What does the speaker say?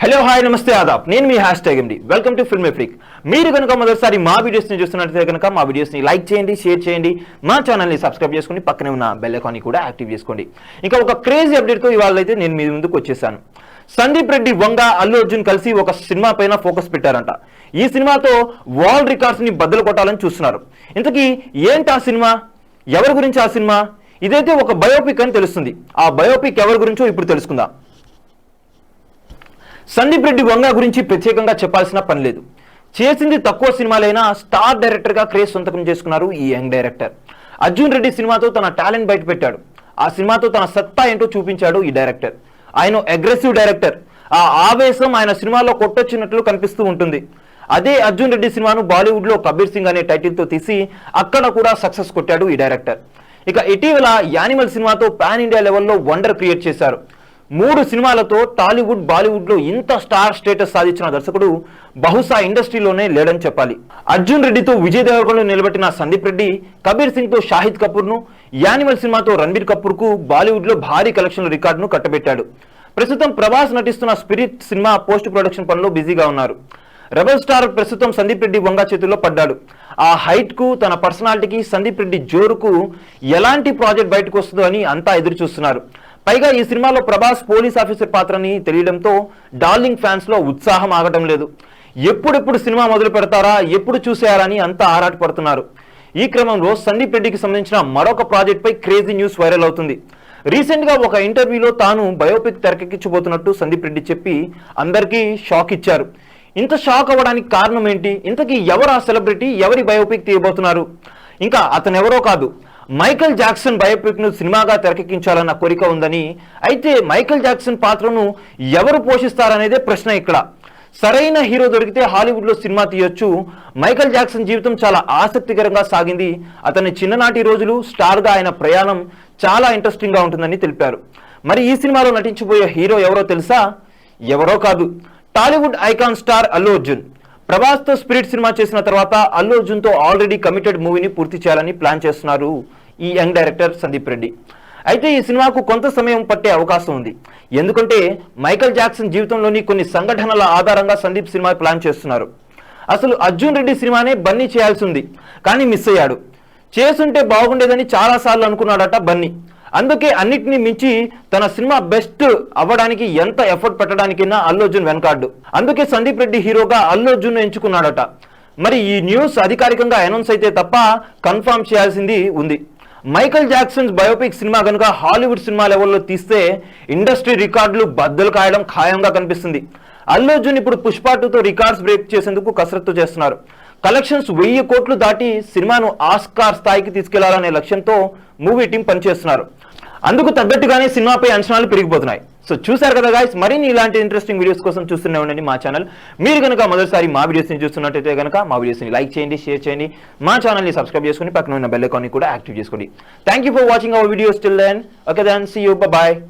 Hello hi నమస్తే ఆదాబ్ నేను మీ #MD welcome to film flick. మీరు కనుక మొదటిసారి మా వీడియోస్ని చూస్తున్నట్లయితే కనుక మా వీడియోస్ని లైక్ చేయండి, షేర్ చేయండి, మా ఛానల్ని సబ్స్క్రైబ్ చేసుకుని పక్కనే ఉన్న బెల్ ఐకాన్ని కూడా యాక్టివ్ చేసుకోండి. ఇంకా ఒక క్రేజీ అప్డేట్తో ఇవాళ అయితే నేను మీ ముందుకు వచ్చేసాను. సందీప్ రెడ్డి వంగ అల్లు అర్జున్ కలిసి ఒక సినిమా పైన ఫోకస్ పెట్టారంట. ఈ సినిమాతో వరల్డ్ రికార్డ్స్ ని బద్దలు కొట్టాలని చూస్తున్నారు. ఇంతకీ ఏంటి ఆ సినిమా, ఎవరి గురించి ఆ సినిమా? ఇదైతే ఒక బయోపిక్ అని తెలుస్తుంది. ఆ బయోపిక్ ఎవరి గురించో ఇప్పుడు తెలుసుకుందాం. సందీప్ రెడ్డి వంగ గురించి ప్రత్యేకంగా చెప్పాల్సిన పని లేదు. చేసింది తక్కువ సినిమాలైనా స్టార్ డైరెక్టర్ గా క్రేజ్ సొంతకం చేసుకున్నారు ఈ యంగ్ డైరెక్టర్. అర్జున్ రెడ్డి సినిమాతో తన టాలెంట్ బయట పెట్టాడు. ఆ సినిమాతో తన సత్తా ఏంటో చూపించాడు ఈ డైరెక్టర్. ఆయన అగ్రెసివ్ డైరెక్టర్. ఆ ఆవేశం ఆయన సినిమాలో కొట్టొచ్చినట్లు కనిపిస్తూ ఉంటుంది. అదే అర్జున్ రెడ్డి సినిమాను బాలీవుడ్ లో కబీర్ సింగ్ అనే టైటిల్ తో తీసి అక్కడ కూడా సక్సెస్ కొట్టాడు ఈ డైరెక్టర్. ఇక ఇటీవల యానిమల్ సినిమాతో పాన్ ఇండియా లెవెల్లో వండర్ క్రియేట్ చేశారు. 3 సినిమాలతో టాలీవుడ్ బాలీవుడ్ లో ఇంత స్టార్ స్టేటస్ సాధించిన దర్శకుడు బహుశా ఇండస్ట్రీలోనే లేడని చెప్పాలి. అర్జున్ రెడ్డితో విజయ్ దేవరకొండను నిలబెట్టిన సందీప్ రెడ్డి కబీర్ సింగ్ తో షాహిద్ కపూర్ ను, యానిమల్ సినిమాతో రణబీర్ కపూర్ కు బాలీవుడ్ లో భారీ కలెక్షన్ల రికార్డును కట్టబెట్టాడు. ప్రస్తుతం ప్రభాస్ నటిస్తున్న స్పిరిట్ సినిమా పోస్ట్ ప్రొడక్షన్ పనిలో బిజీగా ఉన్నారు. రెబల్ స్టార్ ప్రస్తుతం సందీప్ రెడ్డి వంగ చేతుల్లో పడ్డాడు. ఆ హైట్ కు, తన పర్సనాలిటీకి, సందీప్ రెడ్డి జోరుకు ఎలాంటి ప్రాజెక్ట్ బయటకు వస్తుందో అని అంతా ఎదురు చూస్తున్నారు. పైగా ఈ సినిమాలో ప్రభాస్ పోలీస్ ఆఫీసర్ పాత్రని తెలియడంతో డార్లింగ్ ఫ్యాన్స్ లో ఉత్సాహం ఆగటం లేదు. ఎప్పుడెప్పుడు సినిమా మొదలు పెడతారా, ఎప్పుడు చూసేయాలని అంతా ఆరాటపడుతున్నారు. ఈ క్రమంలో సందీప్ రెడ్డికి సంబంధించిన మరొక ప్రాజెక్ట్ పై క్రేజీ న్యూస్ వైరల్ అవుతుంది. రీసెంట్ గా ఒక ఇంటర్వ్యూలో తాను బయోపిక్ తెరకెక్కించబోతున్నట్టు సందీప్ రెడ్డి చెప్పి అందరికీ షాక్ ఇచ్చారు. ఇంత షాక్ అవ్వడానికి కారణం ఏంటి? ఇంతకీ ఎవరు ఆ సెలబ్రిటీ, ఎవరి బయోపిక్ తీయబోతున్నారు? ఇంకా అతను ఎవరో కాదు, మైకేల్ జాక్సన్ బయోపిక్ ను సినిమాగా తెరకెక్కించాలన్న కోరిక ఉందని. అయితే మైకేల్ జాక్సన్ పాత్రను ఎవరు పోషిస్తారనేదే ప్రశ్న ఇక్కడ. సరైన హీరో దొరికితే హాలీవుడ్ లో సినిమా తీయొచ్చు. మైకేల్ జాక్సన్ జీవితం చాలా ఆసక్తికరంగా సాగింది. అతని చిన్ననాటి రోజులు, స్టార్ గా ఆయన ప్రయాణం చాలా ఇంట్రెస్టింగ్ గా ఉంటుందని తెలిపారు. మరి ఈ సినిమాలో నటించబోయే హీరో ఎవరో తెలుసా? ఎవరో కాదు, టాలీవుడ్ ఐకాన్ స్టార్ అల్లు అర్జున్. ప్రభాస్ తో స్పిరిట్ సినిమా చేసిన తర్వాత అల్లు అర్జున్ తో ఆల్రెడీ కమిటెడ్ మూవీని పూర్తి చేయాలని ప్లాన్ చేస్తున్నారు ఈ యంగ్ డైరెక్టర్ సందీప్ రెడ్డి. అయితే ఈ సినిమాకు కొంత సమయం పట్టే అవకాశం ఉంది. ఎందుకంటే మైకేల్ జాక్సన్ జీవితంలోని కొన్ని సంఘటనల ఆధారంగా సందీప్ సినిమా ప్లాన్ చేస్తున్నారు. అసలు అర్జున్ రెడ్డి సినిమానే బన్నీ చేయాల్సి ఉంది, కానీ మిస్ అయ్యాడు. చేసుంటే బాగుండేదని చాలాసార్లు అనుకున్నాడట బన్నీ. అందుకే అన్నిటినీ మించి తన సినిమా బెస్ట్ అవ్వడానికి ఎంత ఎఫర్ట్ పెట్టడానికైనా అల్లు అర్జున్ వెనకాడ్డు. అందుకే సందీప్ రెడ్డి హీరోగా అల్లు అర్జున్ ఎంచుకున్నాడట. మరి ఈ న్యూస్ అధికారికంగా అనౌన్స్ అయితే తప్ప కన్ఫర్మ్ చేయాల్సింది ఉంది. మైకేల్ జాక్సన్ బయోపిక్ సినిమా కనుక హాలీవుడ్ సినిమా లెవెల్లో తీస్తే ఇండస్ట్రీ రికార్డులు బద్దలు కాయడం ఖాయంగా కనిపిస్తుంది. అల్లు అర్జున్ ఇప్పుడు పుష్ప 2తో రికార్డ్స్ బ్రేక్ చేసేందుకు కసరత్తు చేస్తున్నారు. కలెక్షన్స్ 1000 కోట్లు దాటి సినిమాను ఆస్కార్ స్థాయికి తీసుకెళ్లాలనే లక్ష్యంతో మూవీ టీం పనిచేస్తున్నారు. అందుకు తగ్గట్టుగానే సినిమాపై అంచనాలు పెరిగిపోతున్నాయి. సో చూసారు కదా గాయ్స్, మరిన్ని ఇలాంటి ఇంట్రెస్టింగ్ వీడియోస్ కోసం చూస్తూనే ఉండండి మా ఛానల్. మీరు కనుక మొదటిసారి మా వీడియోస్ని చూస్తున్నట్టయితే కనుక మా వీడియోస్ని లైక్ చేయండి, షేర్ చేయండి, మా ఛానల్ని సబ్స్క్రైబ్ చేసుకుని పక్కన ఉన్న బెల్ ఐకాన్ని కూడా యాక్టివ్ చేసుకోండి. Thank you for watching our videos. Till then, okay then, see you, by.